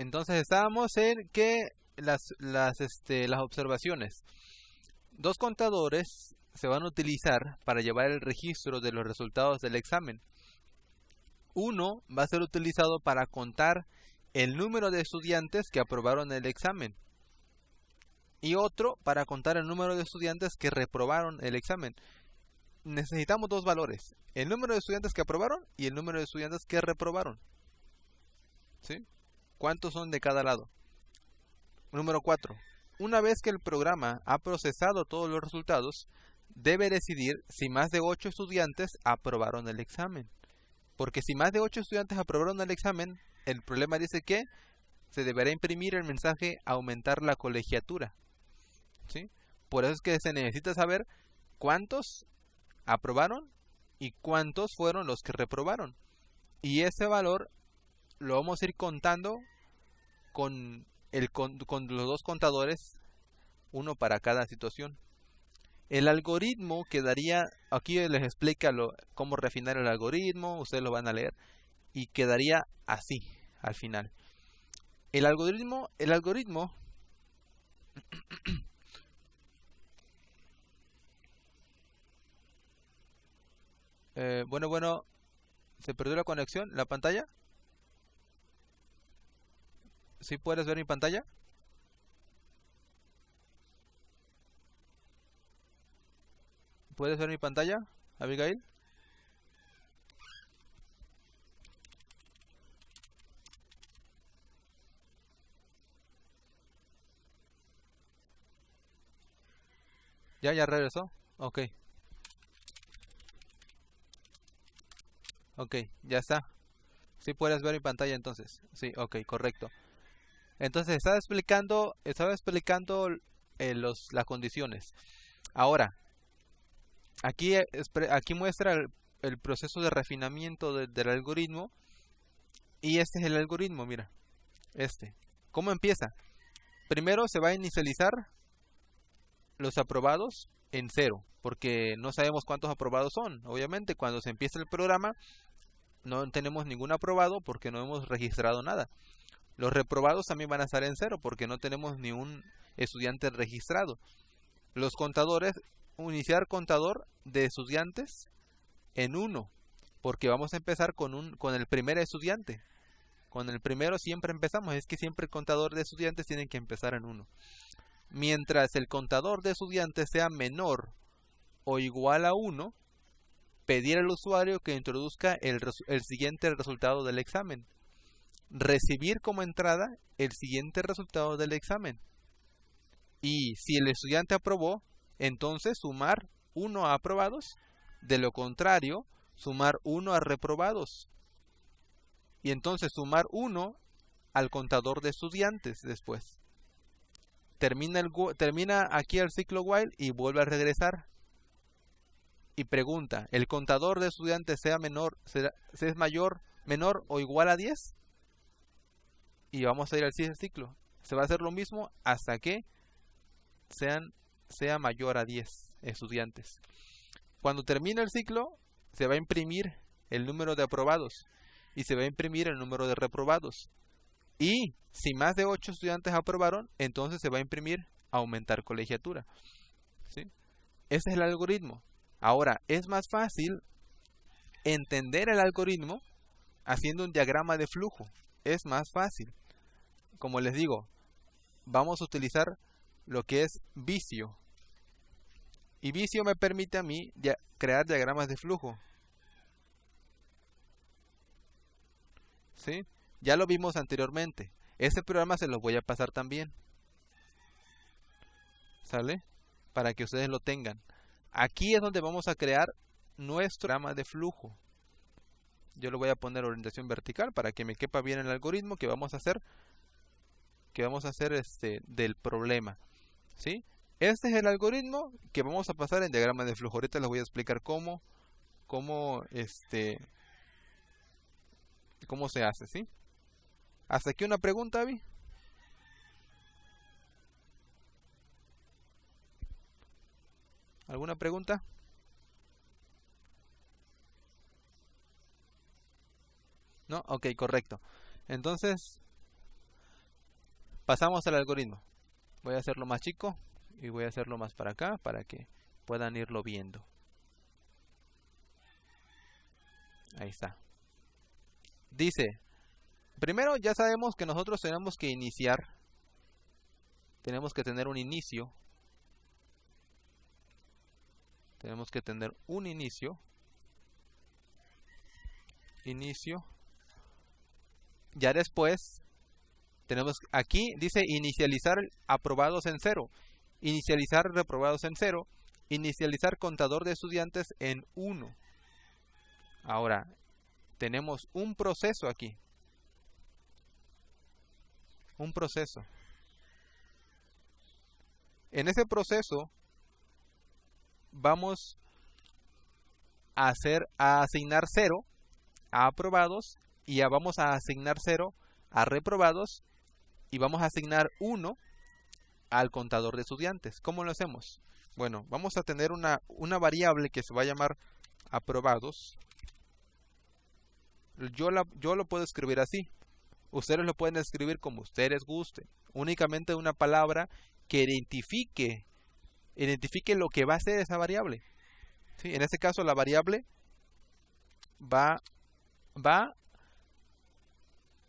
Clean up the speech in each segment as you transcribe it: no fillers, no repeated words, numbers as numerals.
Entonces estábamos en que las observaciones. Dos contadores se van a utilizar para llevar el registro de los resultados del examen. Uno va a ser utilizado para contar el número de estudiantes que aprobaron el examen. Y otro para contar el número de estudiantes que reprobaron el examen. Necesitamos dos valores: el número de estudiantes que aprobaron y el número de estudiantes que reprobaron. ¿Sí? ¿Cuántos son de cada lado? Número 4. Una vez que el programa ha procesado todos los resultados, debe decidir si más de 8 estudiantes aprobaron el examen. Porque si más de 8 estudiantes aprobaron el examen, el problema dice que se deberá imprimir el mensaje aumentar la colegiatura. ¿Sí? Por eso es que se necesita saber cuántos aprobaron y cuántos fueron los que reprobaron. Y ese valor lo vamos a ir contando con los dos contadores, uno para cada situación. El algoritmo quedaría, aquí les explica cómo refinar el algoritmo, ustedes lo van a leer, y quedaría así al final. El algoritmo bueno, se perdió la conexión, la pantalla. ¿Sí puedes ver mi pantalla? ¿Puedes ver mi pantalla, Abigail? ¿Ya regresó? Ok. Ok, ya está. ¿Sí puedes ver mi pantalla entonces? Sí, ok, correcto. Entonces estaba explicando las condiciones. Ahora, aquí muestra el proceso de refinamiento del algoritmo. Y este es el algoritmo, mira. ¿Cómo empieza? Primero se va a inicializar los aprobados en 0, porque no sabemos cuántos aprobados son. Obviamente, cuando se empieza el programa, no tenemos ningún aprobado porque no hemos registrado nada. Los reprobados también van a estar en 0 porque no tenemos ni un estudiante registrado. Los contadores, iniciar contador de estudiantes en 1, porque vamos a empezar con el primer estudiante. Con el primero siempre empezamos, es que siempre el contador de estudiantes tiene que empezar en 1. Mientras el contador de estudiantes sea menor o igual a 1, pedir al usuario que introduzca el siguiente resultado del examen. Recibir como entrada el siguiente resultado del examen. Y si el estudiante aprobó, entonces sumar 1 a aprobados. De lo contrario, sumar 1 a reprobados. Y entonces sumar 1 al contador de estudiantes después. Termina aquí el ciclo while y vuelve a regresar. Y pregunta, ¿el contador de estudiantes es mayor, menor o igual a 10? Y vamos a ir al siguiente ciclo. Se va a hacer lo mismo hasta que sea mayor a 10 estudiantes. Cuando termine el ciclo, se va a imprimir el número de aprobados y se va a imprimir el número de reprobados. Y si más de 8 estudiantes aprobaron, entonces se va a imprimir aumentar colegiatura. ¿Sí? Ese es el algoritmo. Ahora, es más fácil entender el algoritmo haciendo un diagrama de flujo. Es más fácil. Como les digo, vamos a utilizar lo que es Visio. Y Visio me permite a mí crear diagramas de flujo. ¿Sí? Ya lo vimos anteriormente. Este programa se los voy a pasar también. ¿Sale? Para que ustedes lo tengan. Aquí es donde vamos a crear nuestro diagrama de flujo. Yo le voy a poner orientación vertical para que me quepa bien el algoritmo que vamos a hacer. Del problema. ¿Sí? Este es el algoritmo que vamos a pasar en diagrama de flujo. Ahorita les voy a explicar cómo se hace, ¿sí? Hasta aquí una pregunta, Abby. ¿Alguna pregunta? ¿No? Ok, correcto. Entonces, Pasamos al algoritmo. Voy a hacerlo más chico y voy a hacerlo más para acá para que puedan irlo viendo. Ahí está. Dice, primero ya sabemos que nosotros tenemos que iniciar. Tenemos que tener un inicio. Tenemos que tener un inicio. Inicio. Ya después tenemos aquí, dice inicializar aprobados en 0. Inicializar reprobados en 0. Inicializar contador de estudiantes en 1. Ahora, tenemos un proceso aquí. Un proceso. En ese proceso vamos a asignar 0 a aprobados y vamos a asignar 0 a reprobados y vamos a asignar 1 al contador de estudiantes. ¿Cómo lo hacemos? Bueno, vamos a tener una variable que se va a llamar aprobados. Yo lo puedo escribir así. Ustedes lo pueden escribir como ustedes gusten. Únicamente una palabra que identifique lo que va a ser esa variable. ¿Sí? En este caso la variable va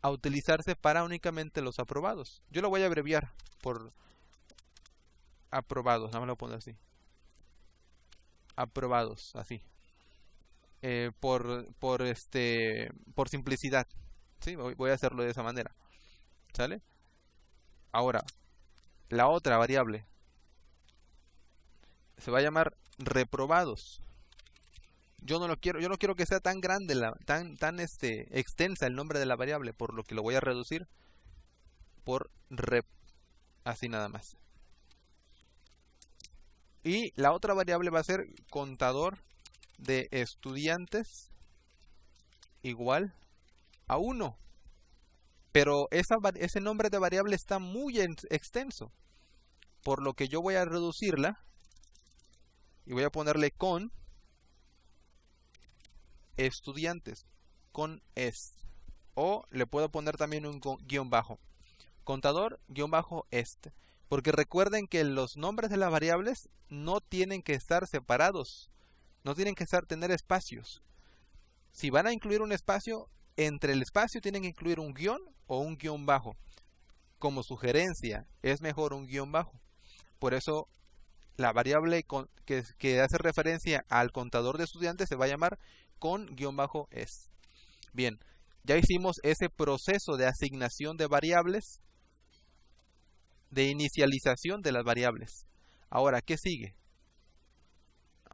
a utilizarse para únicamente los aprobados. Yo lo voy a abreviar por aprobados, nada más lo pongo así. Aprobados, así. Por simplicidad. ¿Sí? Voy a hacerlo de esa manera. ¿Sale? Ahora, la otra variable se va a llamar reprobados. Yo no quiero que sea tan grande, tan extensa el nombre de la variable, por lo que lo voy a reducir por rep, así nada más. Y la otra variable va a ser contador de estudiantes igual a 1. Pero ese nombre de variable está muy extenso, por lo que yo voy a reducirla y voy a ponerle con estudiantes, con es, o le puedo poner también un guión bajo, contador guión bajo porque recuerden que los nombres de las variables no tienen que estar separados, no tienen que tener espacios. Si van a incluir un espacio, entre el espacio tienen que incluir un guión o un guión bajo. Como sugerencia, es mejor un guión bajo. Por eso la variable que hace referencia al contador de estudiantes se va a llamar con guión bajo es. Bien, ya hicimos ese proceso de asignación de variables, de inicialización de las variables. Ahora, ¿qué sigue?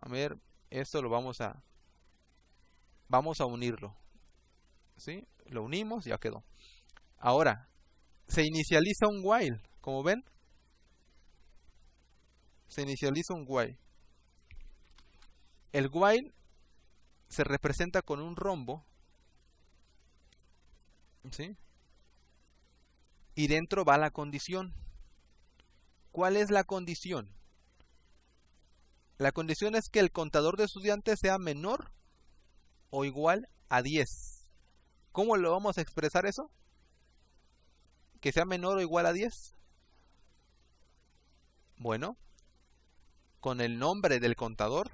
A ver, esto lo vamos a unirlo. ¿Sí? Lo unimos, ya quedó. Ahora, se inicializa un while, como ven. Se inicializa un while. El while se representa con un rombo, ¿sí? Y dentro va la condición. ¿Cuál es la condición? La condición es que el contador de estudiantes sea menor o igual a 10. ¿Cómo lo vamos a expresar eso? ¿Que sea menor o igual a 10? Bueno, con el nombre del contador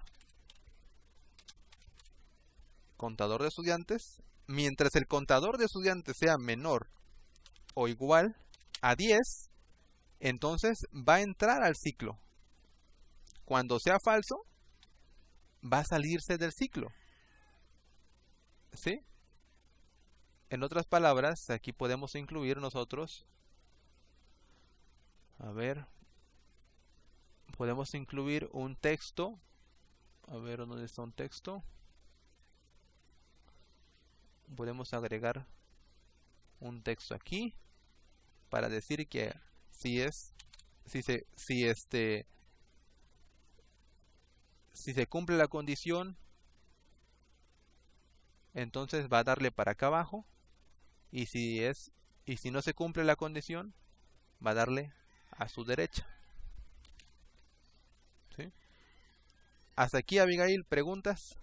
de estudiantes, mientras el contador de estudiantes sea menor o igual a 10, entonces va a entrar al ciclo. Cuando sea falso, va a salirse del ciclo. ¿Sí? En otras palabras, aquí podemos incluir nosotros, a ver, podemos incluir un texto. A ver, ¿dónde está un texto? Podemos agregar un texto aquí para decir que si se cumple la condición, entonces va a darle para acá abajo, y si no se cumple la condición, va a darle a su derecha. ¿Sí? Hasta aquí, Abigail, ¿preguntas?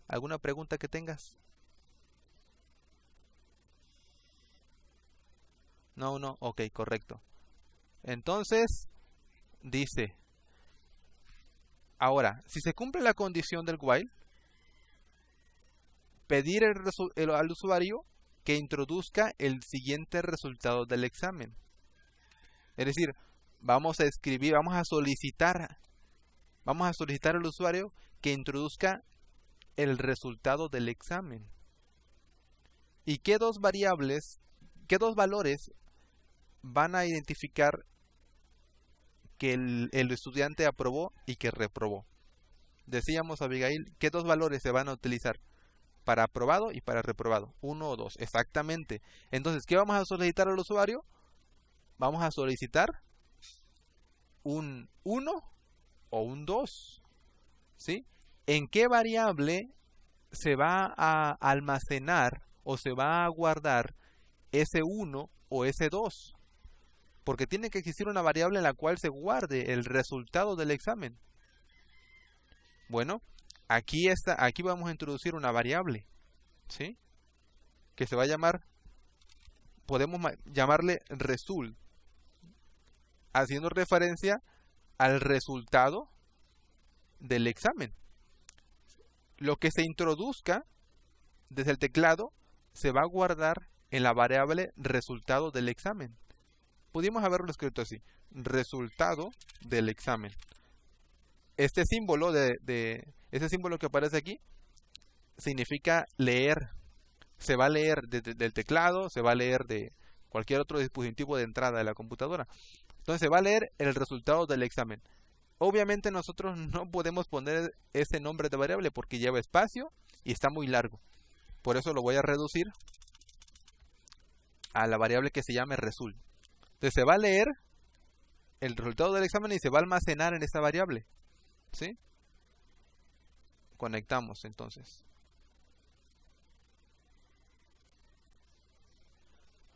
¿Alguna pregunta que tengas? No, no, ok, correcto. Entonces, dice, ahora, si se cumple la condición del while, pedir al usuario que introduzca el siguiente resultado del examen. Es decir, vamos a escribir, vamos a solicitar al usuario que introduzca el resultado del examen. ¿Y qué dos variables, qué dos valores van a identificar que el estudiante aprobó y que reprobó? Decíamos, Abigail, ¿qué dos valores se van a utilizar para aprobado y para reprobado? 1 o 2, exactamente. Entonces, ¿qué vamos a solicitar al usuario? Vamos a solicitar un 1 o un 2, ¿sí? ¿En qué variable se va a almacenar o se va a guardar ese 1 o ese 2? Porque tiene que existir una variable en la cual se guarde el resultado del examen. Bueno, aquí vamos a introducir una variable, ¿sí? Que se va a llamar, podemos llamarle result, haciendo referencia al resultado del examen. Lo que se introduzca desde el teclado se va a guardar en la variable resultado del examen. Pudimos haberlo escrito así, resultado del examen. Este símbolo ese símbolo que aparece aquí significa leer. Se va a leer del teclado, se va a leer de cualquier otro dispositivo de entrada de la computadora. Entonces se va a leer el resultado del examen. Obviamente nosotros no podemos poner ese nombre de variable porque lleva espacio y está muy largo. Por eso lo voy a reducir a la variable que se llame result. Entonces se va a leer el resultado del examen y se va a almacenar en esa variable, ¿sí? Conectamos entonces.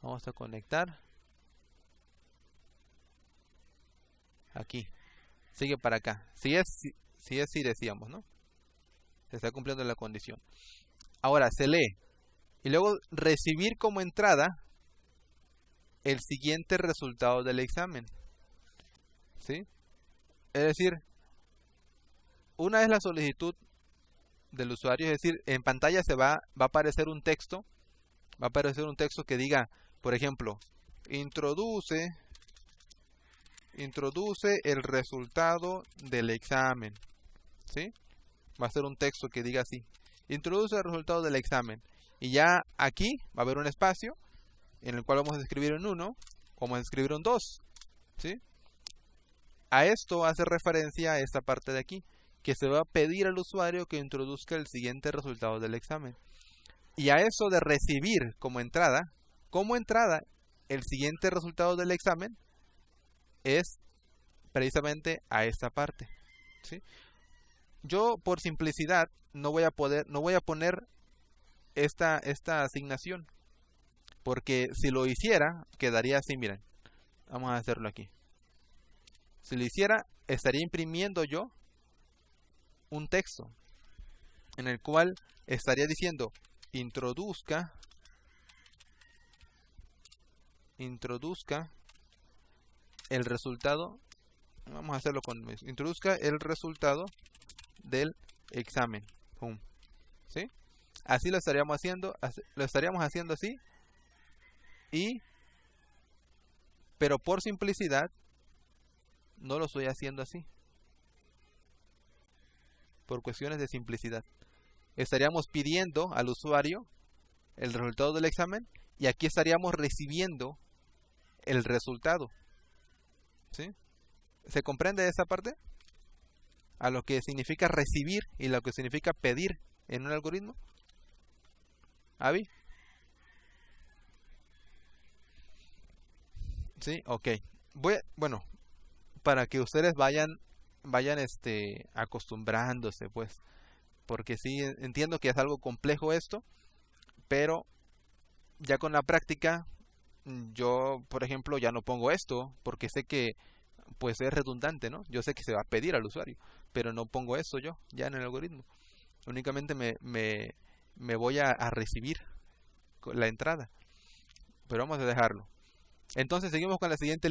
Vamos a conectar. Aquí. Sigue para acá. Si es sí decíamos, ¿no? Se está cumpliendo la condición. Ahora se lee. Y luego recibir como entrada el siguiente resultado del examen, ¿sí? Es decir, una vez la solicitud del usuario, es decir, en pantalla va a aparecer un texto. Va a aparecer un texto que diga, por ejemplo, introduce el resultado del examen, ¿sí? Va a ser un texto que diga así, introduce el resultado del examen. Y ya aquí va a haber un espacio en el cual vamos a escribir un 1, vamos a escribir un 2, ¿sí? A esto hace referencia a esta parte de aquí, que se va a pedir al usuario que introduzca el siguiente resultado del examen. Y a eso de recibir como entrada el siguiente resultado del examen es precisamente a esta parte, ¿sí? Yo por simplicidad no voy a poner esta asignación, porque si lo hiciera quedaría así, miren. Vamos a hacerlo aquí. Si lo hiciera, estaría imprimiendo yo un texto en el cual estaría diciendo introduzca el resultado. Vamos a hacerlo con introduzca el resultado del examen. Pum. ¿Sí? Así lo estaríamos haciendo así. Pero por simplicidad no lo estoy haciendo así. Por cuestiones de simplicidad. Estaríamos pidiendo al usuario el resultado del examen y aquí estaríamos recibiendo el resultado, ¿sí? ¿Se comprende esa parte? A lo que significa recibir y lo que significa pedir en un algoritmo. ¿Avi? Sí, ok. Bueno, para que ustedes vayan acostumbrándose, pues, porque sí entiendo que es algo complejo esto, pero ya con la práctica yo, por ejemplo, ya no pongo esto porque sé que pues es redundante, ¿no? Yo sé que se va a pedir al usuario, pero no pongo eso yo ya en el algoritmo. Únicamente me voy a recibir la entrada, pero vamos a dejarlo. Entonces seguimos con la siguiente